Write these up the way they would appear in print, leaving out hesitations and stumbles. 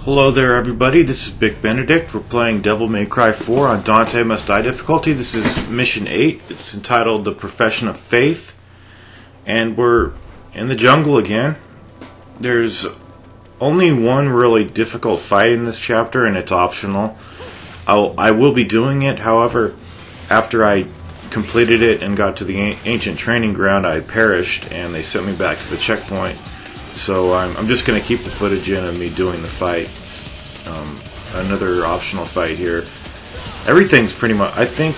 Hello there everybody, this is Big Benedict. We're playing Devil May Cry 4 on Dante Must Die difficulty. This is Mission 8. It's entitled The Profession of Faith. And we're in the jungle again. There's only one really difficult fight in this chapter, and it's optional. I will be doing it, however, after I completed it and got to the ancient training ground, I perished and they sent me back to the checkpoint. So I'm just going to keep the footage in of me doing the fight. Another optional fight here. Everything's pretty much, I think,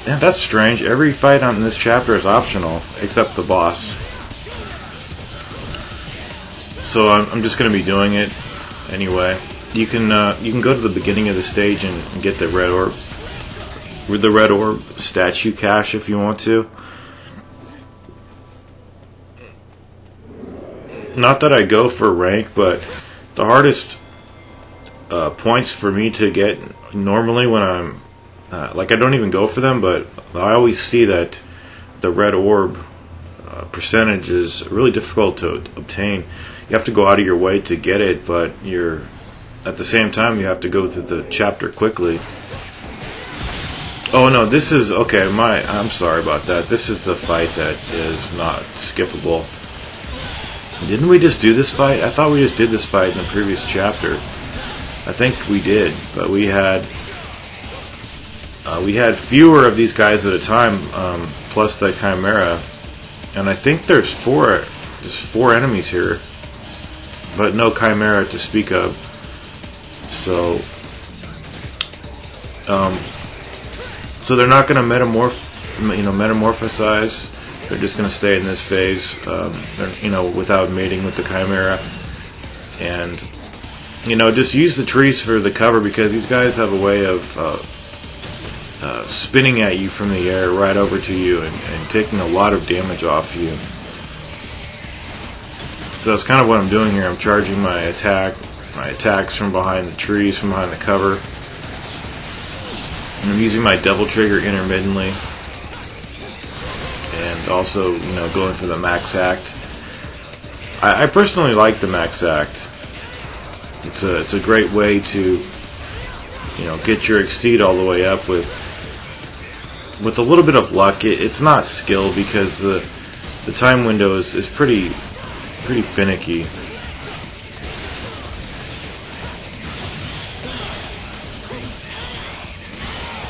yeah, that's strange. Every fight on this chapter is optional, except the boss. So I'm just going to be doing it anyway. You can go to the beginning of the stage and get the red orb, with the red orb statue cache if you want to. Not that I go for rank, but the hardest points for me to get normally when I'm like, I don't even go for them, but I always see that the red orb percentage is really difficult to obtain. You have to go out of your way to get it, but at the same time you have to go through the chapter quickly. Oh no, this is okay. I'm sorry about that. This is the fight that is not skippable. Didn't we just do this fight? I thought we just did this fight in the previous chapter. I think we did, but we had fewer of these guys at a time, plus the Chimera, and I think there's just four enemies here, but no Chimera to speak of. So, so they're not going to metamorphosize. They're just going to stay in this phase, without mating with the Chimera. And, just use the trees for the cover, because these guys have a way of spinning at you from the air right over to you and taking a lot of damage off you. So that's kind of what I'm doing here. I'm charging my attacks from behind the trees, from behind the cover. And I'm using my double trigger intermittently. And also, going for the max act. I personally like the max act. It's a great way to, get your exceed all the way up with a little bit of luck. It's not skill, because the time window is pretty finicky.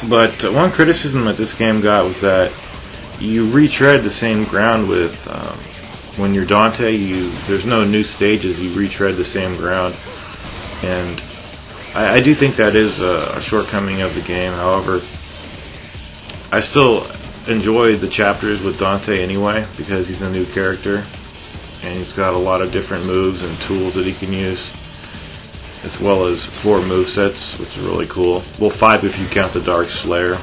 But one criticism that this game got was that you retread the same ground with when you're Dante. There's no new stages. You retread the same ground, and I do think that is a shortcoming of the game. However, I still enjoy the chapters with Dante anyway, because he's a new character and he's got a lot of different moves and tools that he can use, as well as 4 movesets, which is really cool. Well, 5 if you count the Dark Slayer.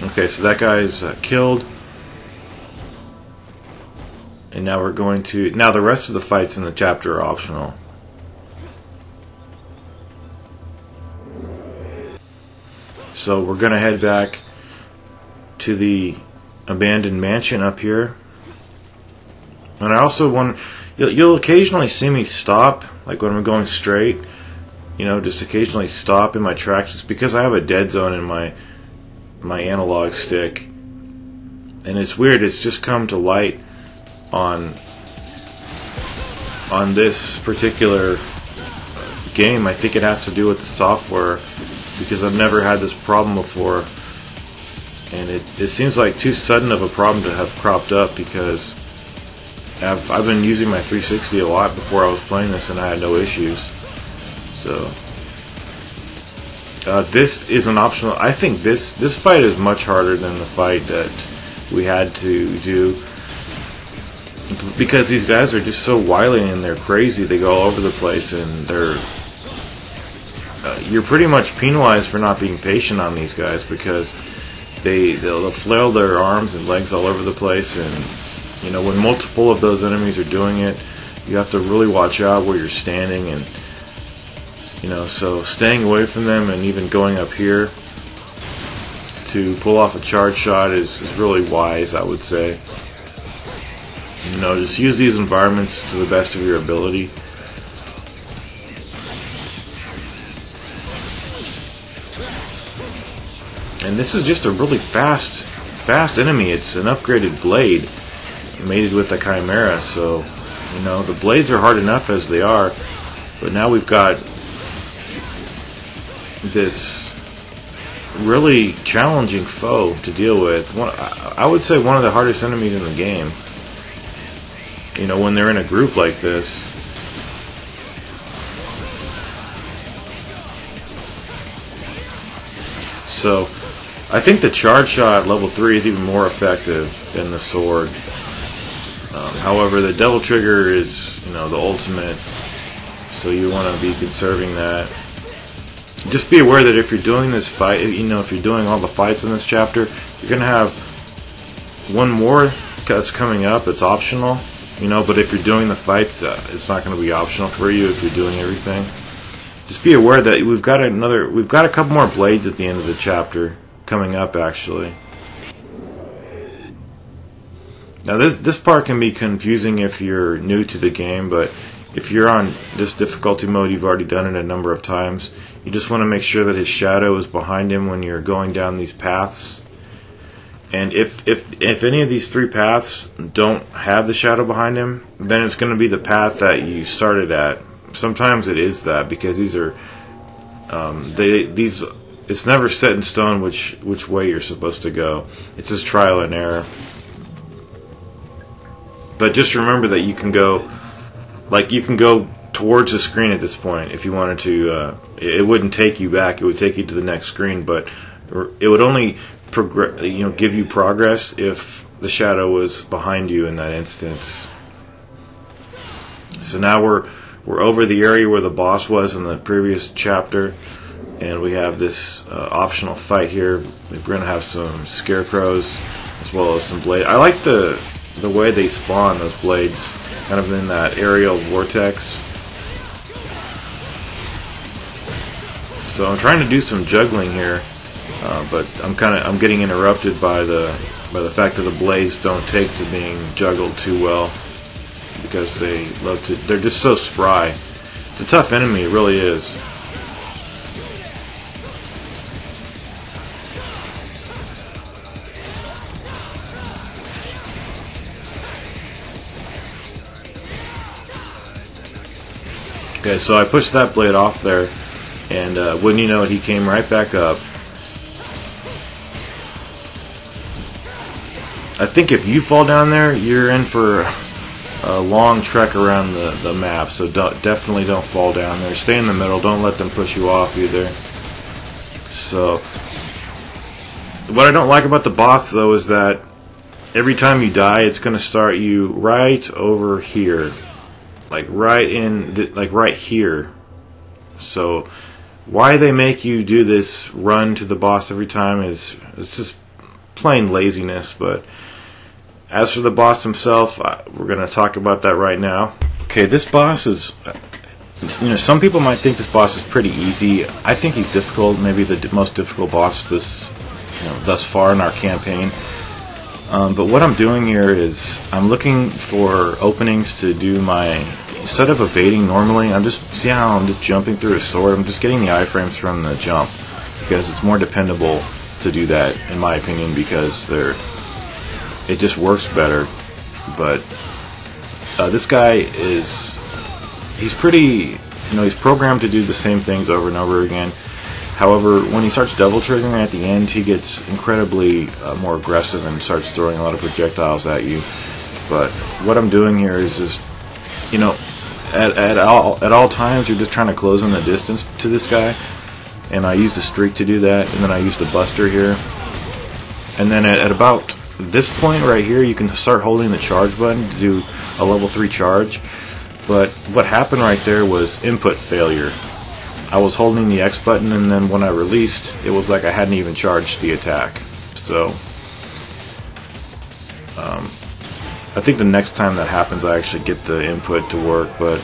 Okay, so that guy's killed. And now we're going to... Now the rest of the fights in the chapter are optional. So we're going to head back to the abandoned mansion up here. And I also want... You'll occasionally see me stop, like when I'm going straight. Just occasionally stop in my tracks. It's because I have a dead zone in my analog stick, and it's weird. It's just come to light on this particular game. I think it has to do with the software, because I've never had this problem before, and it seems like too sudden of a problem to have cropped up, because I've been using my 360 a lot before I was playing this, and I had no issues. So this is an optional. I think this fight is much harder than the fight that we had to do, because these guys are just so wily and they're crazy. They go all over the place, and you're pretty much penalized for not being patient on these guys, because they'll flail their arms and legs all over the place, and when multiple of those enemies are doing it, you have to really watch out where you're standing, and so staying away from them and even going up here to pull off a charge shot is really wise, I would say. You know, just use these environments to the best of your ability. And this is just a really fast enemy. It's an upgraded blade mated with a chimera, so you know the blades are hard enough as they are, but now we've got this really challenging foe to deal with. I would say one of the hardest enemies in the game. You know, when they're in a group like this. So I think the charge shot level 3 is even more effective than the sword. However, the devil trigger is, you know, the ultimate, so you want to be conserving that. Just be aware that if you're doing this fight, you know, if you're doing all the fights in this chapter, you're going to have one more that's coming up. It's optional, you know, but if you're doing the fights, it's not going to be optional for you if you're doing everything. Just be aware that we've got a couple more blades at the end of the chapter coming up, actually. Now this part can be confusing if you're new to the game, but if you're on this difficulty mode, you've already done it a number of times. You just want to make sure that his shadow is behind him when you're going down these paths. And if any of these 3 paths don't have the shadow behind him, then it's going to be the path that you started at. Sometimes it is that, because these are it's never set in stone which way you're supposed to go. It's just trial and error. But just remember that you can go towards the screen at this point if you wanted to. It wouldn't take you back; it would take you to the next screen. But it would only give you progress if the shadow was behind you in that instance. So now we're over the area where the boss was in the previous chapter, and we have this optional fight here. We're going to have some scarecrows as well as some blades. I like the way they spawn, those blades, kind of in that aerial vortex. So I'm trying to do some juggling here, but I'm getting interrupted by the fact that the blades don't take to being juggled too well, because they're just so spry. It's a tough enemy, it really is. Okay, so I pushed that blade off there, and wouldn't you know it, he came right back up. I think if you fall down there, you're in for a long trek around the map, so definitely don't fall down there. Stay in the middle, don't let them push you off either. So, what I don't like about the boss, though, is that every time you die, it's going to start you right over here. Like right here. So why they make you do this run to the boss every time it's just plain laziness. But as for the boss himself, we're going to talk about that right now. Okay, this boss is, some people might think this boss is pretty easy. I think he's difficult, maybe the most difficult boss thus far in our campaign. But what I'm doing here is I'm looking for openings to do instead of evading normally, see how I'm just jumping through a sword. I'm just getting the iframes from the jump, because it's more dependable to do that, in my opinion, because it just works better. But this guy he's pretty, he's programmed to do the same things over and over again. However, when he starts double triggering at the end, he gets incredibly more aggressive and starts throwing a lot of projectiles at you. But what I'm doing here is just, at all times, you're just trying to close in the distance to this guy. And I use the streak to do that, and then I use the buster here. And then at about this point right here, you can start holding the charge button to do a level 3 charge. But what happened right there was input failure. I was holding the X button, and then when I released, it was like I hadn't even charged the attack. So, I think the next time that happens, I actually get the input to work. But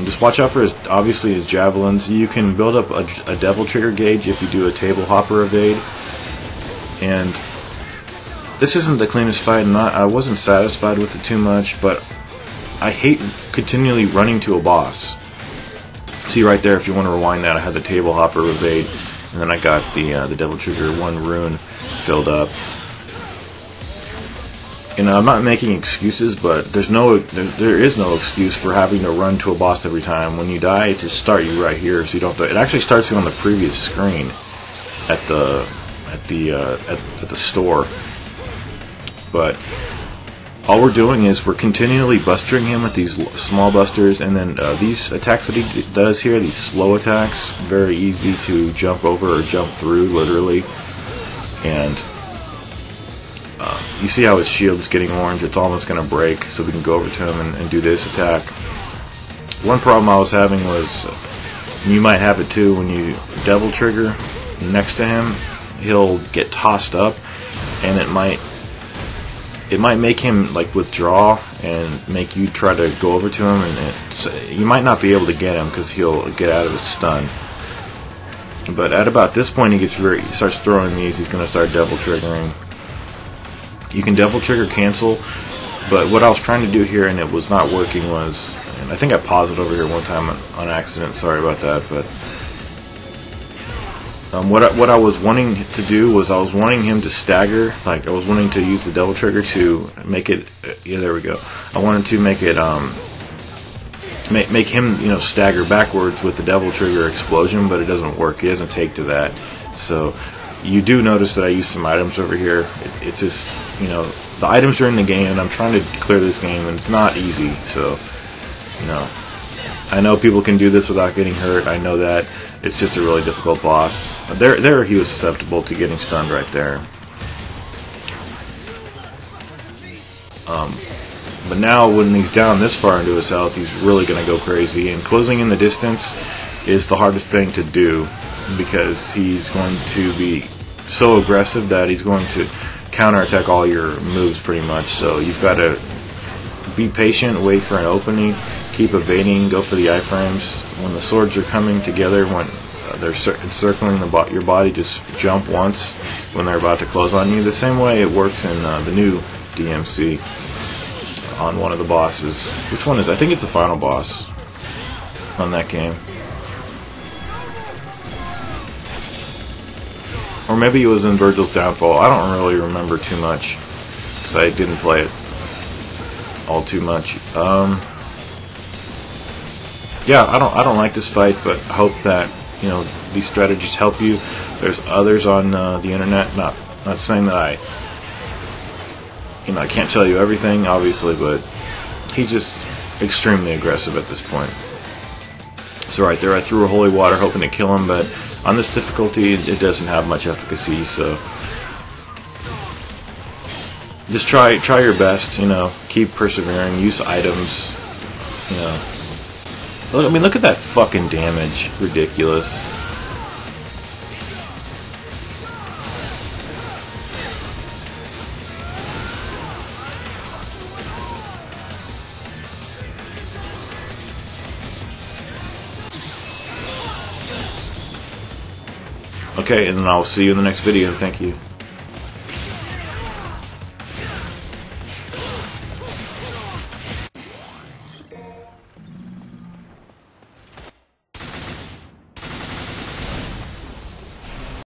just watch out for obviously his javelins. You can build up a devil trigger gauge if you do a table hopper evade. And This isn't the cleanest fight, and I wasn't satisfied with it too much, but I hate continually running to a boss. See right there, if you want to rewind that, I had the table hopper evade, and then I got the Devil Trigger 1 rune filled up. You know, I'm not making excuses, but there is no excuse for having to run to a boss every time. When you die, it just starts you right here, so you don't have to, it actually starts you on the previous screen at the store. But all we're doing is we're continually bustering him with these small busters, and then these attacks that he does here, these slow attacks, very easy to jump over or jump through, literally. And you see how his shield's getting orange, it's almost going to break, so we can go over to him and do this attack. One problem I was having was, you might have it too, when you Devil Trigger next to him, he'll get tossed up, and it might make him like withdraw and make you try to go over to him, and you might not be able to get him because he'll get out of his stun. But at about this point, he starts throwing these. He's going to start Devil Triggering. You can Devil Trigger cancel, but what I was trying to do here and it was not working was, and I think I paused it over here one time on accident. Sorry about that, but what I was wanting to do was I was wanting him to stagger. Like I was wanting to use the Devil Trigger to make it. Yeah, there we go. I wanted to make it make him, you know, stagger backwards with the Devil Trigger explosion, but it doesn't work. He doesn't take to that. So you do notice that I used some items over here. It's just, you know, the items are in the game, and I'm trying to clear this game, and it's not easy. So, you know, I know people can do this without getting hurt. I know that. It's just a really difficult boss. There he was susceptible to getting stunned right there. But now when he's down this far into his health, he's really going to go crazy. And closing in the distance is the hardest thing to do, because he's going to be so aggressive that he's going to counterattack all your moves pretty much. So you've got to be patient, wait for an opening, keep evading, go for the iframes. When the swords are coming together, when they're encircling your body, just jump once when they're about to close on you. The same way it works in the new DMC on one of the bosses. Which one is? I think it's the final boss on that game. Or maybe it was in Virgil's Downfall. I don't really remember too much because I didn't play it all too much. Yeah, I don't like this fight, but I hope that, you know, these strategies help you. There's others on the internet. Not saying that I can't tell you everything, obviously, but he's just extremely aggressive at this point. So right there, I threw a holy water hoping to kill him, but on this difficulty, it doesn't have much efficacy. So just try your best. You know, keep persevering. Use items. You know. I mean, look at that fucking damage. Ridiculous. Okay, and then I'll see you in the next video. Thank you.